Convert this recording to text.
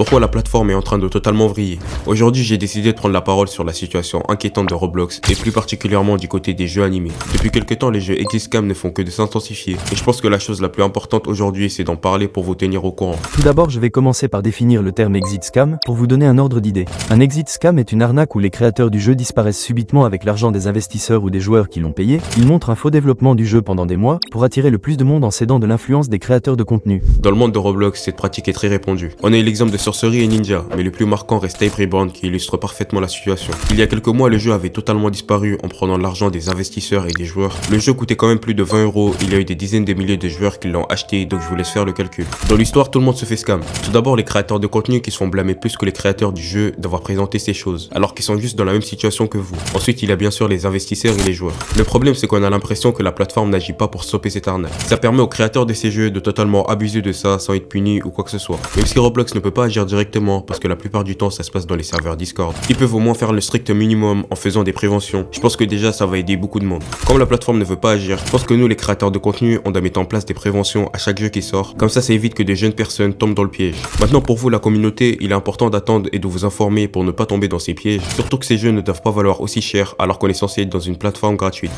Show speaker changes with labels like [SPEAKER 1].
[SPEAKER 1] Pourquoi la plateforme est en train de totalement vriller? Aujourd'hui, j'ai décidé de prendre la parole sur la situation inquiétante de Roblox et plus particulièrement du côté des jeux animés. Depuis quelques temps, les jeux Exit Scam ne font que de s'intensifier et je pense que la chose la plus importante aujourd'hui, c'est d'en parler pour vous tenir au courant.
[SPEAKER 2] Tout d'abord, je vais commencer par définir le terme exit scam pour vous donner un ordre d'idée. Un exit scam est une arnaque où les créateurs du jeu disparaissent subitement avec l'argent des investisseurs ou des joueurs qui l'ont payé. Ils montrent un faux développement du jeu pendant des mois pour attirer le plus de monde en cédant de l'influence des créateurs de contenu.
[SPEAKER 1] Dans le monde de Roblox, cette pratique est très répandue. On a eu l'exemple de Sorcery et Ninja, mais le plus marquant reste Type Reborn qui illustre parfaitement la situation. Il y a quelques mois, le jeu avait totalement disparu en prenant l'argent des investisseurs et des joueurs. Le jeu coûtait quand même plus de 20 €, il y a eu des dizaines de milliers de joueurs qui l'ont acheté, donc je vous laisse faire le calcul. Dans l'histoire, tout le monde se fait scam. Tout d'abord, les créateurs de contenu qui se font blâmer plus que les créateurs du jeu d'avoir présenté ces choses, alors qu'ils sont juste dans la même situation que vous. Ensuite, il y a bien sûr les investisseurs et les joueurs. Le problème, c'est qu'on a l'impression que la plateforme n'agit pas pour stopper cette arnaque. Ça permet aux créateurs de ces jeux de totalement abuser de ça sans être punis ou quoi que ce soit. Même si Roblox ne peut pas agir directement, parce que la plupart du temps, ça se passe dans les serveurs Discord. Ils peuvent au moins faire le strict minimum en faisant des préventions. Je pense que déjà, ça va aider beaucoup de monde. Comme la plateforme ne veut pas agir, je pense que nous, les créateurs de contenu, on doit mettre en place des préventions à chaque jeu qui sort. Comme ça évite que des jeunes personnes tombent dans le piège. Maintenant, pour vous, la communauté, il est important d'attendre et de vous informer pour ne pas tomber dans ces pièges. Surtout que ces jeux ne doivent pas valoir aussi cher alors qu'on est censé être dans une plateforme gratuite.